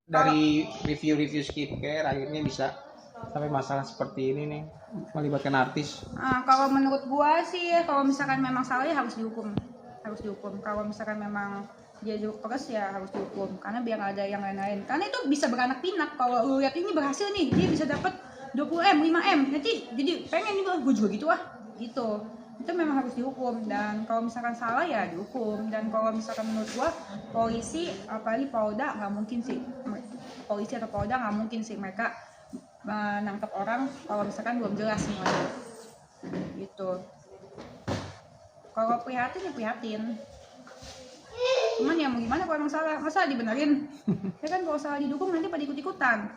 dari review-review skincare akhirnya bisa sampai masalah seperti ini nih, melibatkan artis. Kalau menurut gua sih, kalau misalkan memang salah ya harus dihukum. Kalau misalkan memang dia terus ya harus dihukum, karena biar ada yang lain-lain. Karena itu bisa beranak pinak. Kalau lu lihat ini berhasil nih, dia bisa dapat 20M, 5M. Nanti jadi pengen juga, gua juga gitu gitu. Itu memang harus dihukum, dan kalau misalkan salah ya dihukum. Dan kalau misalkan menurut gua polisi, apalagi Polda, nggak mungkin sih, polisi atau Polda nggak mungkin sih mereka menangkap orang kalau misalkan belum jelas semuanya gitu. Kalau prihatin ya prihatin, cuman ya mau gimana, kalau emang salah masa dibenerin ya kan. Kalau salah didukung nanti pada ikut-ikutan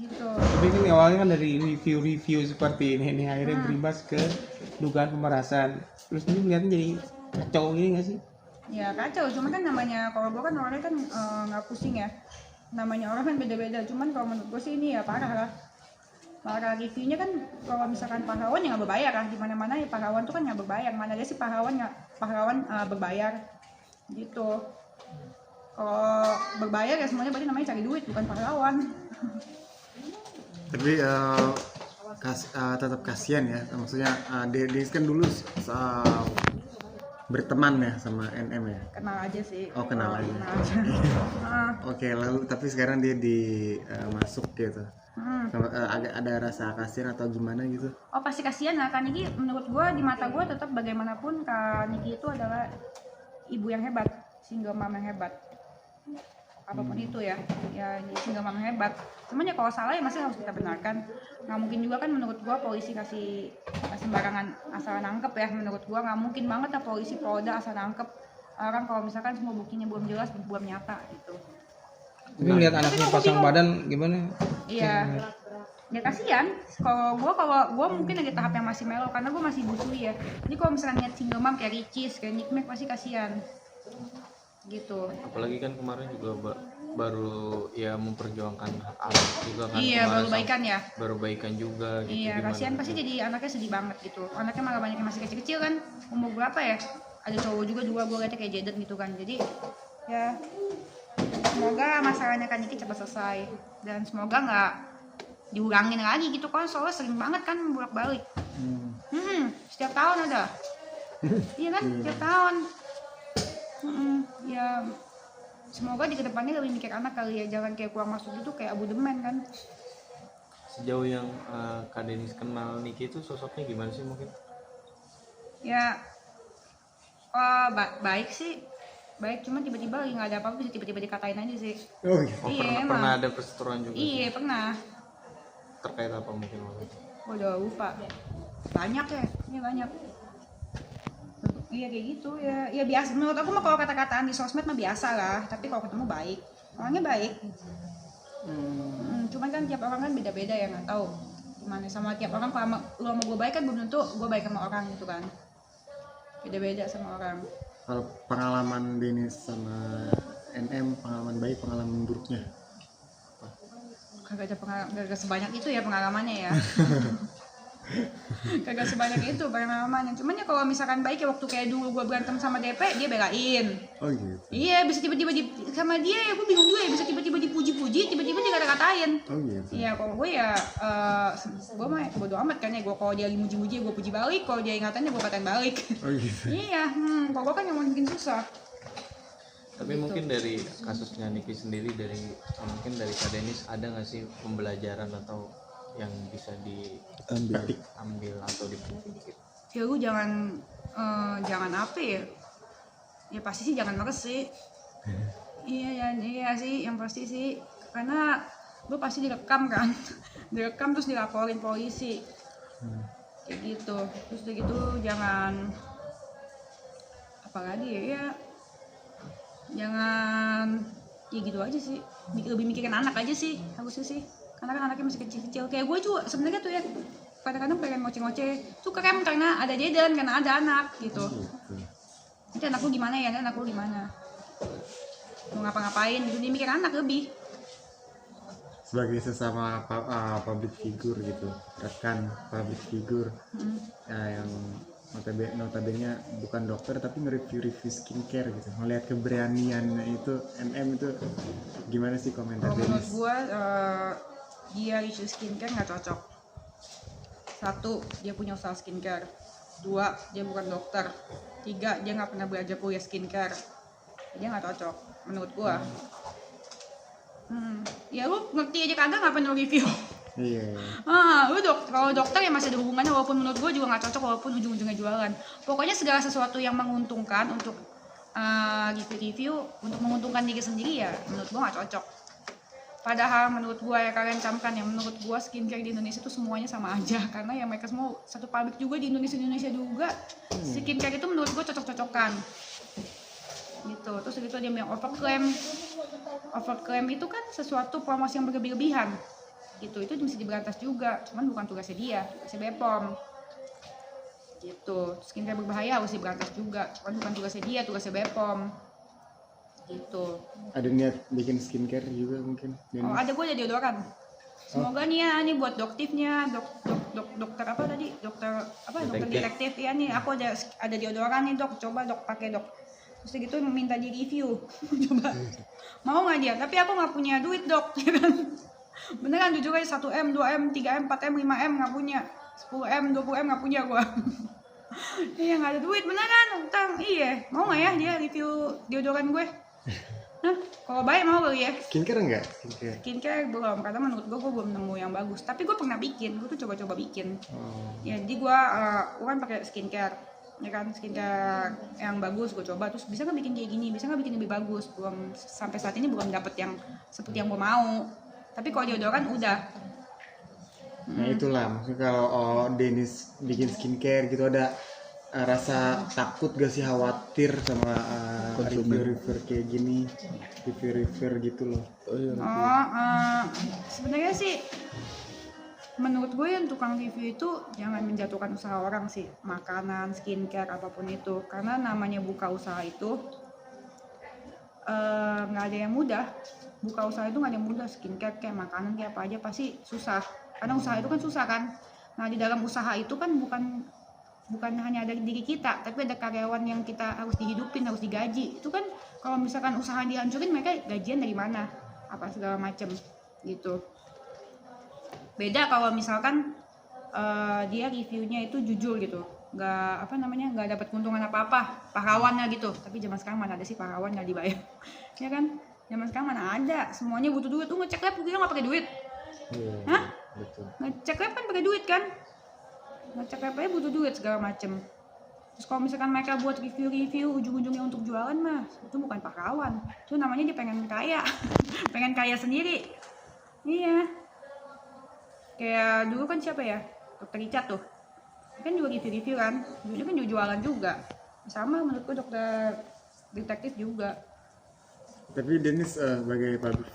gitu. Tapi kan awalnya kan dari review seperti ini nih akhirnya berimbas ke dugaan pemerasan. Terus ini melihatnya jadi kacau gini nggak sih? Ya kacau, cuman kan namanya, kalau gue kan orangnya kan nggak pusing ya, namanya orang kan beda-beda. Cuman kalau menurut gue sih ini ya parah lah. Para reviewnya kan kalau misalkan pahlawan ya nggak berbayar lah, di mana-mana ya pahlawan tuh kan nggak berbayar. Mana ada sih pahlawan berbayar gitu. Kalau berbayar ya semuanya berarti namanya cari duit, bukan pahlawan. Tapi tetap kasihan ya, maksudnya dia kan dulu berteman ya sama NM ya. Kenal aja sih. Oh, kenal aja. Oke, lalu tapi sekarang dia masuk gitu. Agak ada rasa kasihan atau gimana gitu? Oh pasti kasihan lah. Kak Niki menurut gue, di mata gue tetap bagaimanapun Kak Niki itu adalah ibu yang hebat, single mom yang hebat. Apapun itu ya single mom yang hebat. Cuman ya kalau salah ya masih harus kita benarkan. Nggak mungkin juga kan menurut gue polisi kasih sembarangan asal nangkep ya. Menurut gue nggak mungkin banget lah polisi Polda asal nangkep orang kalau misalkan semua buktinya belum jelas, belum nyata gitu. Tapi melihat anaknya pasang badan gimana? Iya, ya kasihan. Kalau gue mungkin lagi tahap yang masih melo, karena gue masih busui ya. Jadi kalau misalnya lihat single mom kayak Ricis, kayak Nick Mac pasti kasihan gitu. Apalagi kan kemarin juga baru ya memperjuangkan hak anak juga kan. Iya, baru baikan ya. Baru baikan juga gitu. Iya, kasihan pasti, jadi anaknya sedih banget gitu. Anaknya malah banyak yang masih kecil-kecil kan, umur berapa ya? Ada cowok juga dua, gue liatnya kayak Jaden gitu kan. Jadi ya semoga masalahnya kan ini cepat selesai, dan semoga nggak diulangin lagi gitu kan, soalnya sering banget kan bolak-balik. Setiap tahun ada. Iya kan, setiap tahun. Ya semoga di kedepannya lebih mikir anak kali ya, jangan kayak kurang masuk gitu kayak Abu Demen kan. Sejauh yang Kak Denis kenal Niki itu sosoknya gimana sih mungkin? Ya baik sih, baik, cuma tiba-tiba nggak ada apa-apa bisa tiba-tiba dikatain aja sih. Oh gitu. Iya, pernah ada perseteruan juga? Iya sih? Pernah. Terkait apa mungkin waktu itu? Udah lupa. Banyak ya, ini banyak. Iya kayak gitu ya. Ya biasa. Menurut aku mah kalau kata-kataan di sosmed mah biasa lah. Tapi kalau ketemu baik, orangnya baik. Cuman kan tiap orang kan beda-beda ya, nggak tahu gimana sama tiap orang. Kalau lu sama gue baik kan belum tentu gue baik sama orang gitu kan. Beda-beda sama orang. Kalau pengalaman Denis sama NM, pengalaman baik, pengalaman buruknya? Kagak sebanyak itu ya pengalamannya ya. Kagak sebanyak itu pengalamannya. Cuman ya kalau misalkan baik ya, waktu kayak dulu gue berantem sama DP, dia belain. Oh gitu. Iya, bisa tiba-tiba sama dia ya, gue bingung juga ya, bisa tiba-tiba dipuji-puji, tiba-tiba dia kata-katain. Oh gitu. Iya, kalau gue ya gue mah bodo amat kan ya. Gue kalau dia muji-muji gue puji balik, kalau dia ingatannya gue katain balik. Oh gitu. Iya, kalau gue kan yang mungkin susah. Tapi gitu. Mungkin dari kasusnya Niki sendiri, mungkin dari Kak Denis ada nggak sih pembelajaran atau yang bisa diambil atau dipetik? Ya lu jangan apa ya? Ya pasti sih jangan meres sih. Iya sih, yang pasti sih, karena lu pasti direkam kan, direkam terus dilaporin polisi, kayak gitu. Terus udah gitu jangan apalagi ya, jangan ya gitu aja sih, lebih mikirin anak aja sih harusnya sih, karena kan anaknya masih kecil-kecil. Kayak gue juga sebenarnya tuh ya kadang-kadang pengen ngoceh-ngoceh tuh keren karena ada Jaden, karena ada anak gitu. Nanti anak lu gimana ya, anak lu gimana, mau ngapa-ngapain gitu, dia mikir anak lebih. Sebagai sesama public figure gitu, rekan public figure yang notabene bukan dokter tapi nge-review skincare gitu. Ngelihat keberaniannya itu itu gimana sih komentar Kalau menurut Dennis? gua dia review skincare nggak cocok. Satu, dia punya usaha skincare. Dua, dia bukan dokter. Tiga, dia nggak pernah belajar kuliah skincare. Dia nggak cocok menurut gua. Ya lu ngerti aja kagak ngapain lu review? Iya. Lu kalau dokter ya masih ada hubungannya, walaupun menurut gue juga nggak cocok, walaupun ujung-ujungnya jualan. Pokoknya segala sesuatu yang menguntungkan untuk review untuk menguntungkan diri sendiri ya menurut gue nggak cocok. Padahal menurut gue ya kalian camkan ya, menurut gue skincare di Indonesia itu semuanya sama aja, karena ya mereka semua satu pabrik juga di Indonesia juga. Skincare itu menurut gue cocok-cocokan gitu. Terus itu dia yang overclaim itu kan sesuatu promosi yang berlebihan gitu, itu mesti diberantas juga, cuman bukan tugasnya dia, tugasnya BPOM gitu. Skincare berbahaya harus diberantas juga, cuman bukan tugasnya dia, tugasnya BPOM gitu. Ada niat bikin skincare juga mungkin? Oh ada, gue ada deodoran. Semoga nih ya, nih buat doktifnya, dokter apa tadi, dokter detektif ya nih, aku ada deodoran nih dok, coba dok pakai dok. Terus gitu minta di review, coba mau nggak dia? Tapi aku nggak punya duit dok, ya kan? Beneran jujur aja 1M, 2M, 3M, 4M, 5M nggak punya, 10M, 20M nggak punya gua. Iya nggak ada duit beneran, utang. Iya, mau nggak ya dia review deodoran gue? Nah, kalau baik mau kali ya. Skincare enggak? Skincare belum, karena menurut gue belum nemu yang bagus. Tapi gue pernah bikin, gue tuh coba-coba bikin. Ya, jadi gue kan pakai skincare, ya kan, skincare yang bagus gue coba. Terus bisa nggak bikin kayak gini, bisa nggak bikin lebih bagus? Belum, sampai saat ini belum dapet yang seperti yang gue mau. Tapi kalau deodoran udah. Nah itulah maksudnya kalau Dennis bikin skincare gitu ada rasa takut gak sih, khawatir sama review kayak gini, review gitu loh? Sebenarnya sih menurut gue yang tukang review itu jangan menjatuhkan usaha orang sih, makanan, skincare, apapun itu, karena namanya buka usaha itu nggak ada yang mudah. Buka usaha itu nggak ada yang mudah, skincare kayak makanan kayak apa aja pasti susah, karena usaha itu kan susah kan. Nah di dalam usaha itu kan bukan hanya ada diri kita, tapi ada karyawan yang kita harus dihidupin, harus digaji. Itu kan kalau misalkan usaha dihancurin, mereka gajian dari mana, apa segala macem gitu. Beda kalau misalkan dia reviewnya itu jujur gitu, nggak dapat keuntungan apa-apa, pahlawannya gitu. Tapi zaman sekarang mana ada sih pahlawan nggak dibayar? Ya kan, zaman sekarang mana ada, semuanya butuh duit. Ngecek lab juga nggak pakai duit? Hah? Betul. Ngecek lab kan pakai duit kan? Ngecek lab aja butuh duit segala macem. Terus kalau misalkan mereka buat review ujung-ujungnya untuk jualan mah, itu bukan pahlawan, itu namanya dia pengen kaya. Pengen kaya sendiri. Iya, kayak dulu kan siapa ya, dokter Richard tuh kan juga review kan, dulu kan juga jualan juga. Sama menurutku dokter detektif juga. Tapi Dennis sebagai public